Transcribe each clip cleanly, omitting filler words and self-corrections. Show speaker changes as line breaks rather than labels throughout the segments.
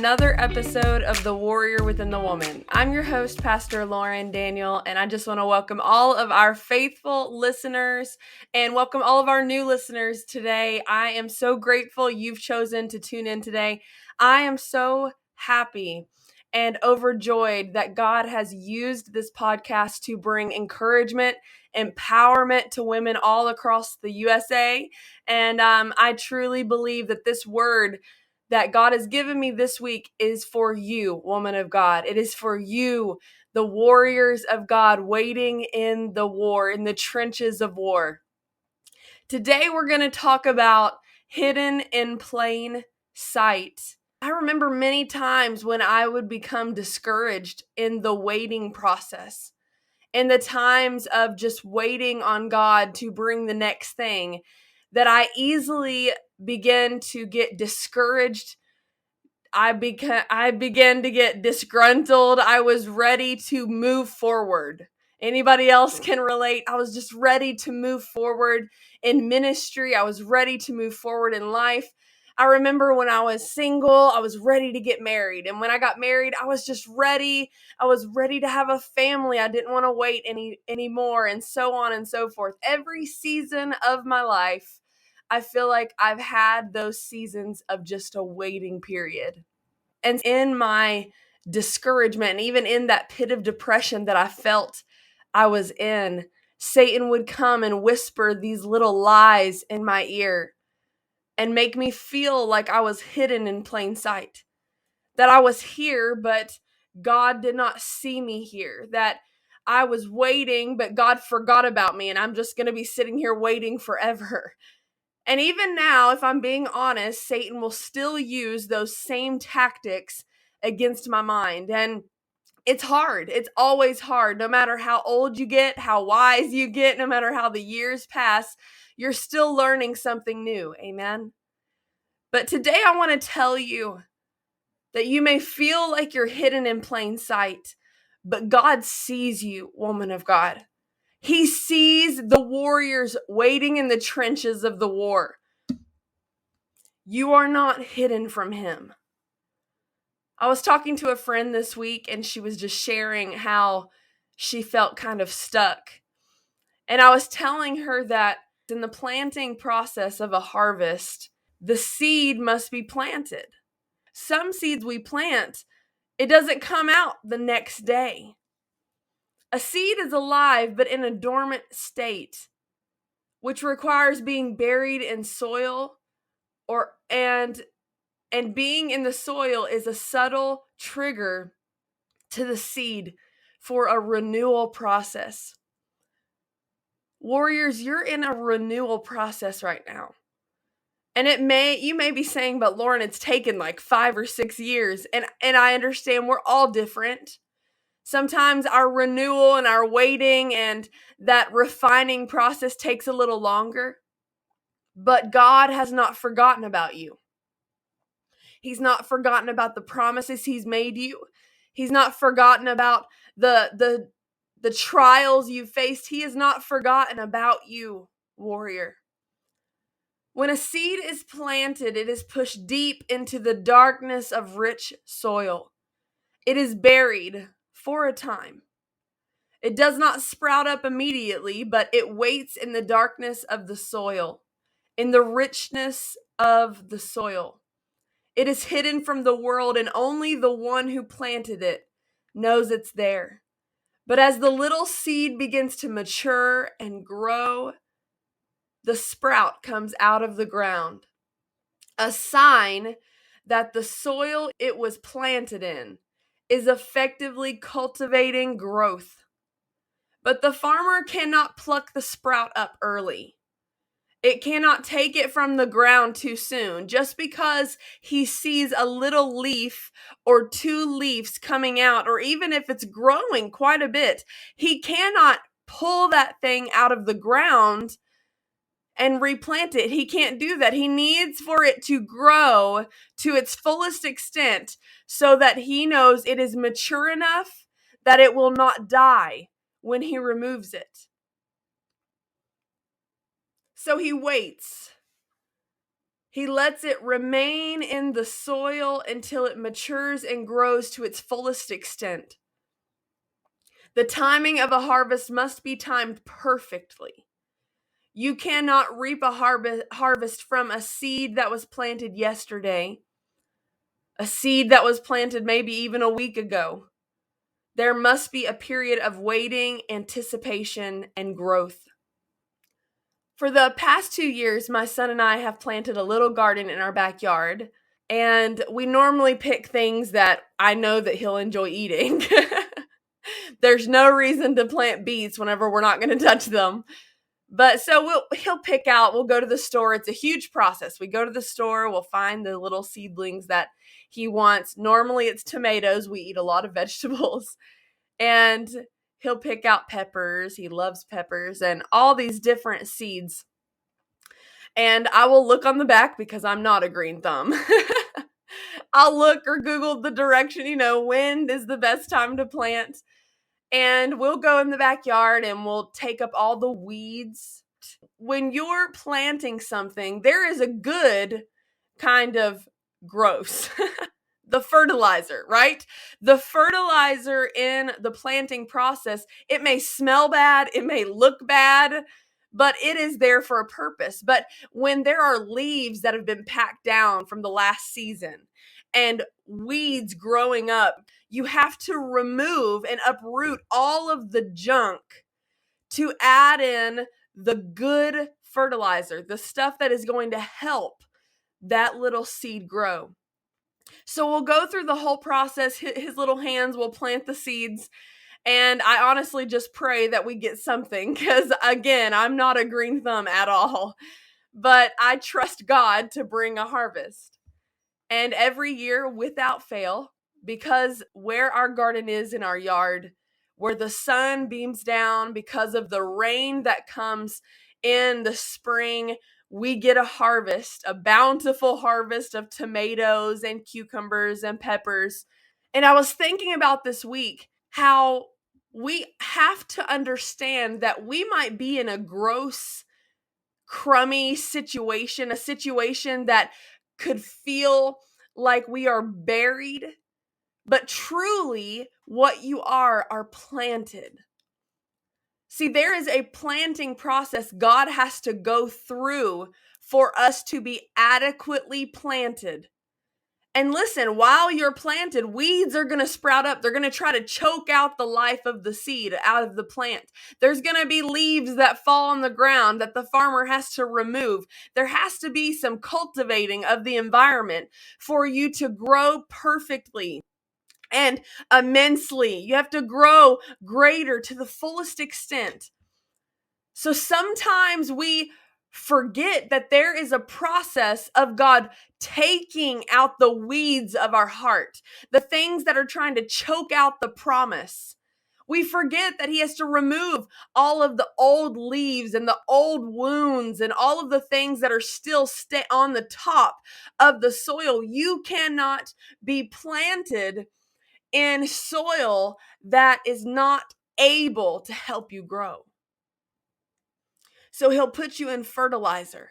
another episode of The Warrior Within the Woman. I'm your host, Pastor Lauren Daniel, and I just want to welcome all of our faithful listeners and welcome all of our new listeners today. I am so grateful you've chosen to tune in today. I am so happy and overjoyed that God has used this podcast to bring encouragement, empowerment to women all across the USA. And I truly believe that this word that God has given me this week is for you, woman of God. It is for you, the warriors of God waiting in the war, in the trenches of war. Today, we're going to talk about hidden in plain sight. I remember many times when I would become discouraged in the waiting process, in the times of just waiting on God to bring the next thing, that I easily began to get discouraged. I began to get disgruntled. I was ready to move forward. Anybody else can relate? I was just ready to move forward in ministry. I was ready to move forward in life. I remember when I was single, I was ready to get married. And when I got married, I was just ready. I was ready to have a family. I didn't want to wait anymore, and so on and so forth. Every season of my life, I feel like I've had those seasons of just a waiting period. And in my discouragement, and even in that pit of depression that I felt I was in, Satan would come and whisper these little lies in my ear and make me feel like I was hidden in plain sight, that I was here, but God did not see me here, that I was waiting, but God forgot about me, and I'm just going to be sitting here waiting forever. And even now, if I'm being honest, Satan will still use those same tactics against my mind. And it's hard. It's always hard. No matter how old you get, how wise you get, no matter how the years pass, you're still learning something new. Amen. But today I want to tell you that you may feel like you're hidden in plain sight, but God sees you, woman of God. He sees the warriors waiting in the trenches of the war. You are not hidden from him. I was talking to a friend this week, and she was just sharing how she felt kind of stuck. And I was telling her that in the planting process of a harvest, the seed must be planted. Some seeds we plant, it doesn't come out the next day. A seed is alive, but in a dormant state, which requires being buried in soil and being in the soil is a subtle trigger to the seed for a renewal process. Warriors, you're in a renewal process right now. And you may be saying, but Lauren, it's taken like 5 or 6 years. And I understand we're all different. Sometimes our renewal and our waiting and that refining process takes a little longer. But God has not forgotten about you. He's not forgotten about the promises he's made you. He's not forgotten about the trials you faced. He has not forgotten about you, warrior. When a seed is planted, it is pushed deep into the darkness of rich soil. It is buried for a time. It does not sprout up immediately, but it waits in the darkness of the soil, in the richness of the soil. It is hidden from the world, and only the one who planted it knows it's there. But as the little seed begins to mature and grow, the sprout comes out of the ground, a sign that the soil it was planted in is effectively cultivating growth. But the farmer cannot pluck the sprout up early. It cannot take it from the ground too soon. Just because he sees a little leaf or 2 leaves coming out, or even if it's growing quite a bit, he cannot pull that thing out of the ground and replant it. He can't do that. He needs for it to grow to its fullest extent so that he knows it is mature enough that it will not die when he removes it. So he waits. He lets it remain in the soil until it matures and grows to its fullest extent. The timing of a harvest must be timed perfectly. You cannot reap a harvest from a seed that was planted yesterday, a seed that was planted maybe even a week ago. There must be a period of waiting, anticipation, and growth. For the past 2 years, my son and I have planted a little garden in our backyard, and we normally pick things that I know that he'll enjoy eating. There's no reason to plant beets whenever we're not going to touch them. But so we'll go to the store. It's a huge process. We go to the store, we'll find the little seedlings that he wants. Normally it's tomatoes. We eat a lot of vegetables. And he'll pick out peppers. He loves peppers and all these different seeds. And I will look on the back because I'm not a green thumb. I'll look or Google the direction, when is the best time to plant. And we'll go in the backyard and we'll take up all the weeds. When you're planting something, there is a good kind of gross. The fertilizer, right? The fertilizer in the planting process, it may smell bad, it may look bad, but it is there for a purpose. But when there are leaves that have been packed down from the last season and weeds growing up, you have to remove and uproot all of the junk to add in the good fertilizer, the stuff that is going to help that little seed grow. So we'll go through the whole process. His little hands will plant the seeds. And I honestly just pray that we get something because, again, I'm not a green thumb at all. But I trust God to bring a harvest. And every year, without fail, because where our garden is in our yard, where the sun beams down because of the rain that comes in the spring, we get a harvest, a bountiful harvest of tomatoes and cucumbers and peppers. And I was thinking about this week how we have to understand that we might be in a gross, crummy situation, a situation that could feel like we are buried, but truly what you are planted. See, there is a planting process God has to go through for us to be adequately planted. And listen, while you're planted, weeds are going to sprout up. They're going to try to choke out the life of the seed out of the plant. There's going to be leaves that fall on the ground that the farmer has to remove. There has to be some cultivating of the environment for you to grow perfectly and immensely. You have to grow greater to the fullest extent. So sometimes we forget that there is a process of God taking out the weeds of our heart, the things that are trying to choke out the promise. We forget that he has to remove all of the old leaves and the old wounds and all of the things that are still on the top of the soil. You cannot be planted in soil that is not able to help you grow. So he'll put you in fertilizer.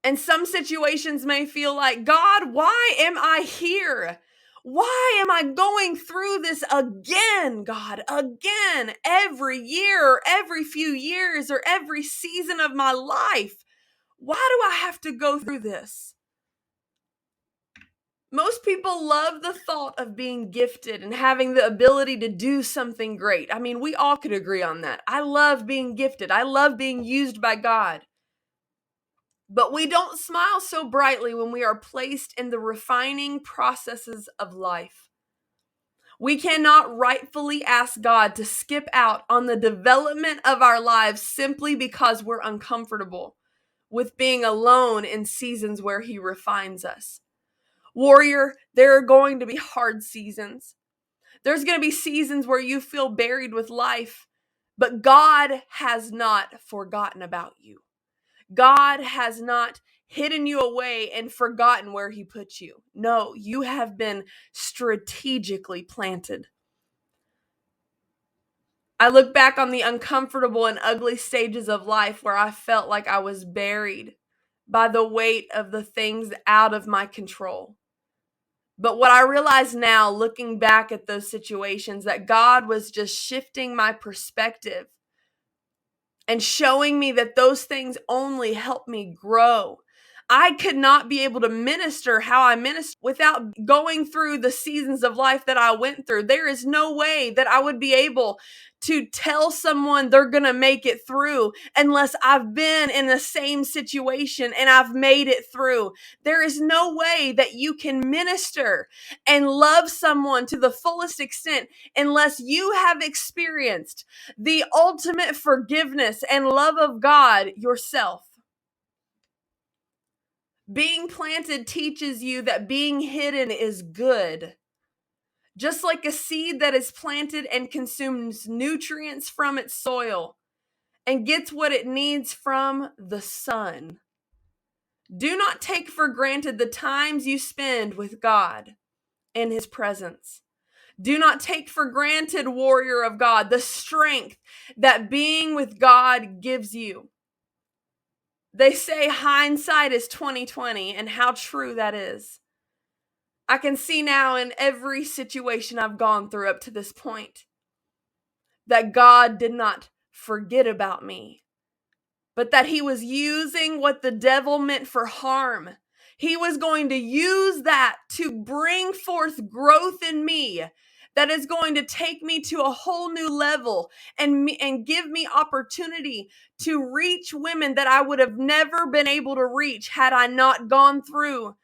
And some situations may feel like, God, why am I here? Why am I going through this again, God, again, every year, every few years, or every season of my life? Why do I have to go through this? Most people love the thought of being gifted and having the ability to do something great. I mean, we all could agree on that. I love being gifted. I love being used by God. But we don't smile so brightly when we are placed in the refining processes of life. We cannot rightfully ask God to skip out on the development of our lives simply because we're uncomfortable with being alone in seasons where he refines us. Warrior, there are going to be hard seasons. There's going to be seasons where you feel buried with life, but God has not forgotten about you. God has not hidden you away and forgotten where he put you. No, you have been strategically planted. I look back on the uncomfortable and ugly stages of life where I felt like I was buried, by the weight of the things out of my control. But what I realize now, looking back at those situations, that God was just shifting my perspective and showing me that those things only help me grow. I could not be able to minister how I minister without going through the seasons of life that I went through. There is no way that I would be able to tell someone they're going to make it through unless I've been in the same situation and I've made it through. There is no way that you can minister and love someone to the fullest extent unless you have experienced the ultimate forgiveness and love of God yourself. Being planted teaches you that being hidden is good. Just like a seed that is planted and consumes nutrients from its soil and gets what it needs from the sun. Do not take for granted the times you spend with God in His presence. Do not take for granted, warrior of God, the strength that being with God gives you. They say hindsight is 20/20, and how true that is. I can see now in every situation I've gone through up to this point that God did not forget about me, but that He was using what the devil meant for harm. He was going to use that to bring forth growth in me that is going to take me to a whole new level and give me opportunity to reach women that I would have never been able to reach had I not gone through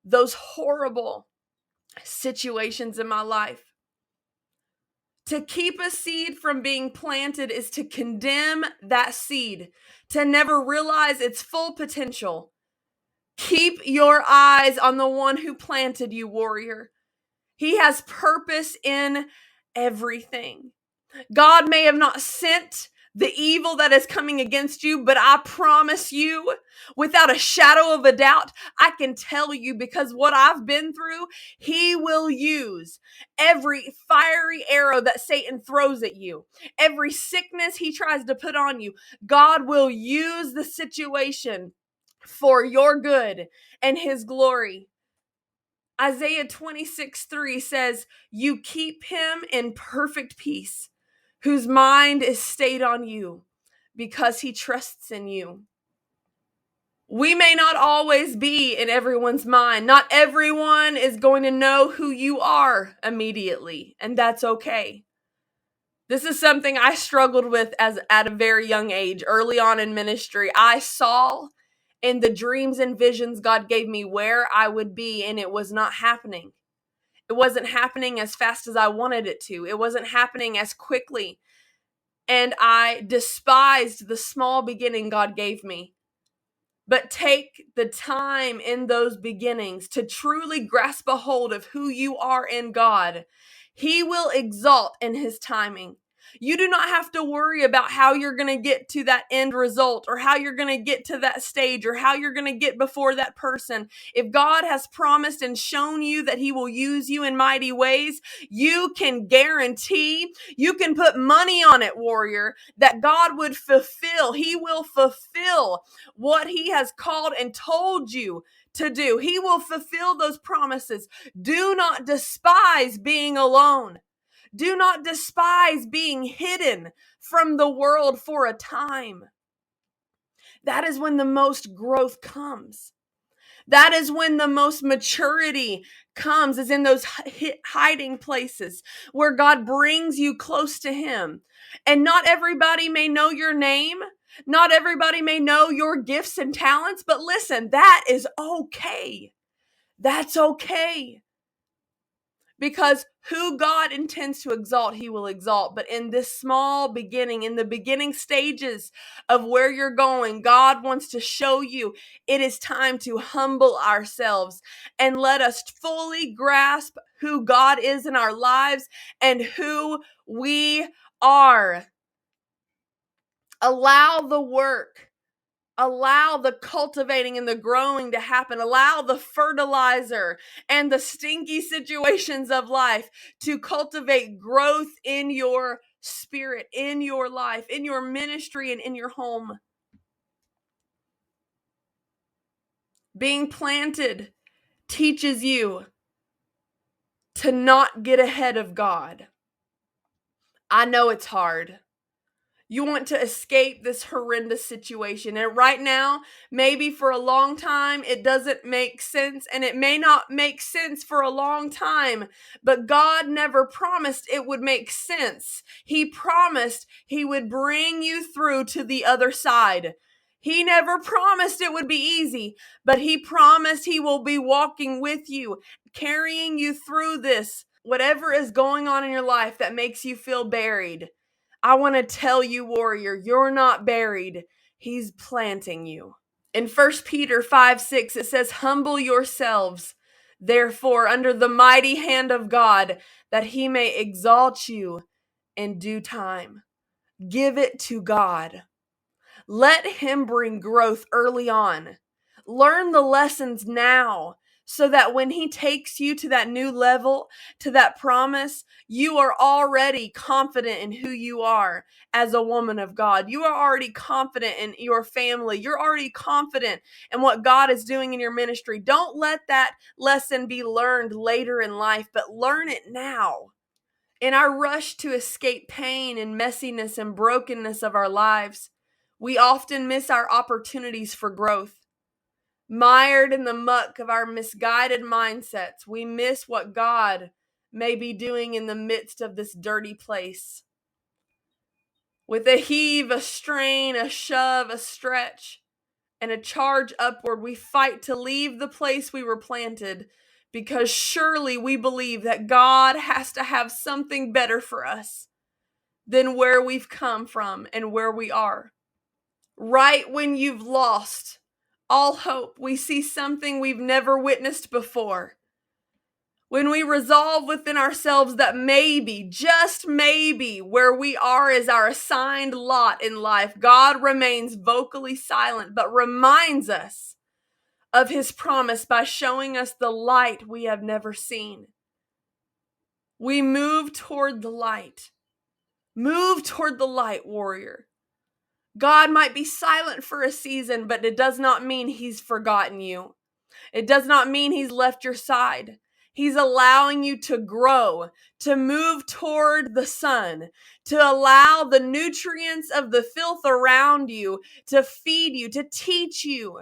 those horrible situations in my life. To keep a seed from being planted is to condemn that seed, to never realize its full potential. Keep your eyes on the one who planted you, warrior. He has purpose in everything. God may have not sent the evil that is coming against you, but I promise you, without a shadow of a doubt, I can tell you, because what I've been through, He will use every fiery arrow that Satan throws at you, every sickness he tries to put on you. God will use the situation for your good and His glory. Isaiah 26:3 says, "You keep him in perfect peace, whose mind is stayed on you, because he trusts in you." We may not always be in everyone's mind. Not everyone is going to know who you are immediately, and that's okay. This is something I struggled with at a very young age, early on in ministry. I saw in the dreams and visions God gave me where I would be, and it was not happening. It wasn't happening as fast as I wanted it to. It wasn't happening as quickly. And I despised the small beginning God gave me. But take the time in those beginnings to truly grasp a hold of who you are in God. He will exalt in His timing. You do not have to worry about how you're going to get to that end result, or how you're going to get to that stage, or how you're going to get before that person. If God has promised and shown you that He will use you in mighty ways, you can guarantee, you can put money on it, warrior, that God would fulfill. He will fulfill what He has called and told you to do. He will fulfill those promises. Do not despise being alone. Do not despise being hidden from the world for a time. That is when the most growth comes. That is when the most maturity comes, is in those hiding places where God brings you close to Him. And not everybody may know your name. Not everybody may know your gifts and talents, but listen, that is okay. That's okay. Because who God intends to exalt, He will exalt. But in this small beginning, in the beginning stages of where you're going, God wants to show you it is time to humble ourselves and let us fully grasp who God is in our lives and who we are. Allow the work. Allow the cultivating and the growing to happen. Allow the fertilizer and the stinky situations of life to cultivate growth in your spirit, in your life, in your ministry, and in your home. Being planted teaches you to not get ahead of God. I know it's hard. You want to escape this horrendous situation. And right now, maybe for a long time, it doesn't make sense. And it may not make sense for a long time. But God never promised it would make sense. He promised He would bring you through to the other side. He never promised it would be easy. But He promised He will be walking with you, carrying you through this. Whatever is going on in your life that makes you feel buried, I want to tell you, warrior, you're not buried. He's planting you. In 1 Peter 5:6, it says, humble yourselves, therefore, under the mighty hand of God, that He may exalt you in due time. Give it to God. Let Him bring growth early on. Learn the lessons now so that when He takes you to that new level, to that promise, you are already confident in who you are as a woman of God. You are already confident in your family. You're already confident in what God is doing in your ministry. Don't let that lesson be learned later in life, but learn it now. In our rush to escape pain and messiness and brokenness of our lives, we often miss our opportunities for growth. Mired in the muck of our misguided mindsets, we miss what God may be doing in the midst of this dirty place. With a heave, a strain, a shove, a stretch, and a charge upward, we fight to leave the place we were planted, because surely we believe that God has to have something better for us than where we've come from and where we are. Right when you've lost all hope, we see something we've never witnessed before. When we resolve within ourselves that maybe, just maybe, where we are is our assigned lot in life, God remains vocally silent, but reminds us of His promise by showing us the light we have never seen. We move toward the light. Move toward the light, warrior. God might be silent for a season, but it does not mean He's forgotten you. It does not mean He's left your side. He's allowing you to grow, to move toward the sun, to allow the nutrients of the filth around you to feed you, to teach you.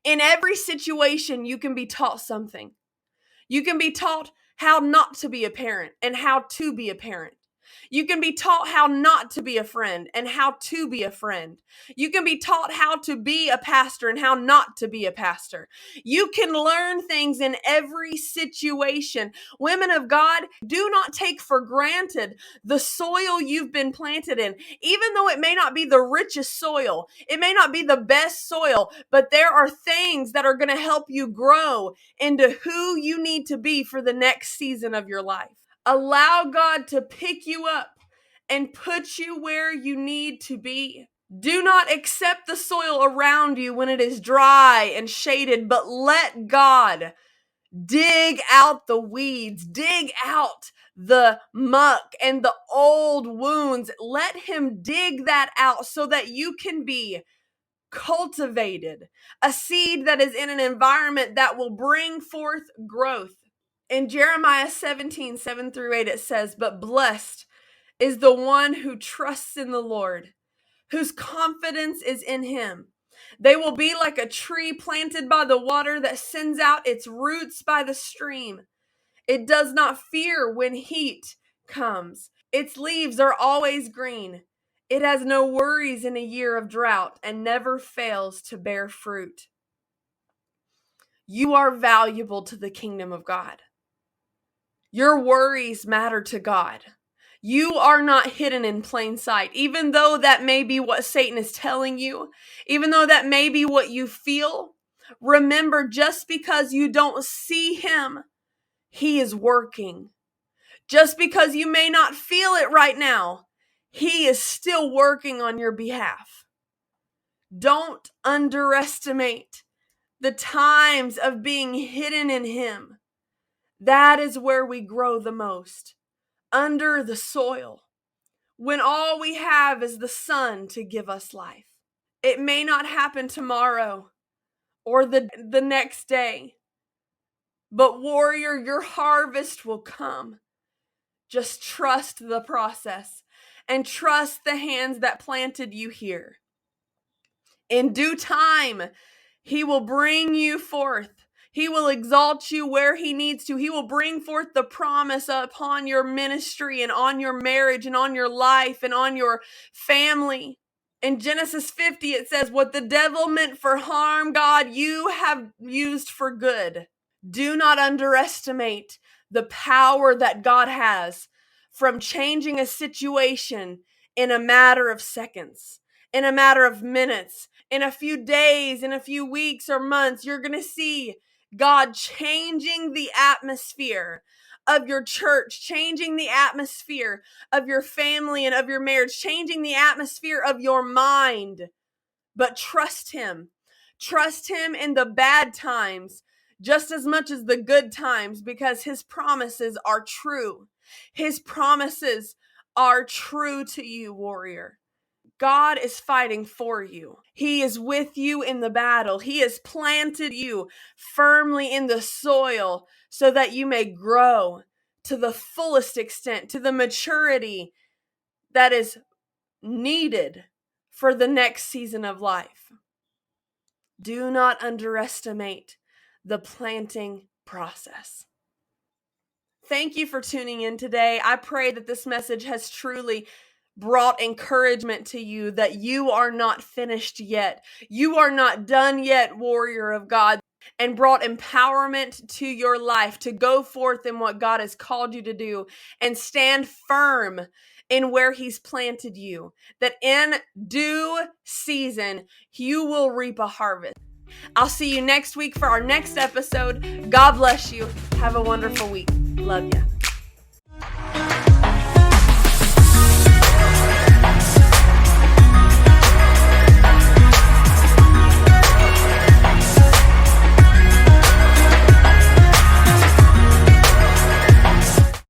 In every situation, you can be taught something. You can be taught how not to be a parent and how to be a parent. You can be taught how not to be a friend and how to be a friend. You can be taught how to be a pastor and how not to be a pastor. You can learn things in every situation. Women of God, do not take for granted the soil you've been planted in. Even though it may not be the richest soil, it may not be the best soil, but there are things that are going to help you grow into who you need to be for the next season of your life. Allow God to pick you up and put you where you need to be. Do not accept the soil around you when it is dry and shaded, but let God dig out the weeds, dig out the muck and the old wounds. Let Him dig that out so that you can be cultivated, a seed that is in an environment that will bring forth growth. In Jeremiah 17:7-8, it says, but blessed is the one who trusts in the Lord, whose confidence is in Him. They will be like a tree planted by the water that sends out its roots by the stream. It does not fear when heat comes. Its leaves are always green. It has no worries in a year of drought and never fails to bear fruit. You are valuable to the kingdom of God. Your worries matter to God. You are not hidden in plain sight, even though that may be what Satan is telling you, even though that may be what you feel. Remember, just because you don't see Him, He is working. Just because you may not feel it right now, He is still working on your behalf. Don't underestimate the times of being hidden in Him. That is where we grow the most, under the soil, when all we have is the sun to give us life. It may not happen tomorrow or the next day. But warrior, your harvest will come. Just trust the process and trust the hands that planted you here. In due time, he will bring you forth. He will exalt you where he needs to. He will bring forth the promise upon your ministry and on your marriage and on your life and on your family. In Genesis 50, it says, what the devil meant for harm, God, you have used for good. Do not underestimate the power that God has from changing a situation in a matter of seconds, in a matter of minutes, in a few days, in a few weeks or months. You're going to see God changing the atmosphere of your church, changing the atmosphere of your family and of your marriage, changing the atmosphere of your mind. But trust him. Trust him in the bad times just as much as the good times, because his promises are true. His promises are true to you, warrior. God is fighting for you. He is with you in the battle. He has planted you firmly in the soil so that you may grow to the fullest extent, to the maturity that is needed for the next season of life. Do not underestimate the planting process. Thank you for tuning in today. I pray that this message has truly brought encouragement to you, that you are not finished yet. You are not done yet, warrior of God, and brought empowerment to your life to go forth in what God has called you to do and stand firm in where he's planted you, that in due season, you will reap a harvest. I'll see you next week for our next episode. God bless you. Have a wonderful week. Love ya.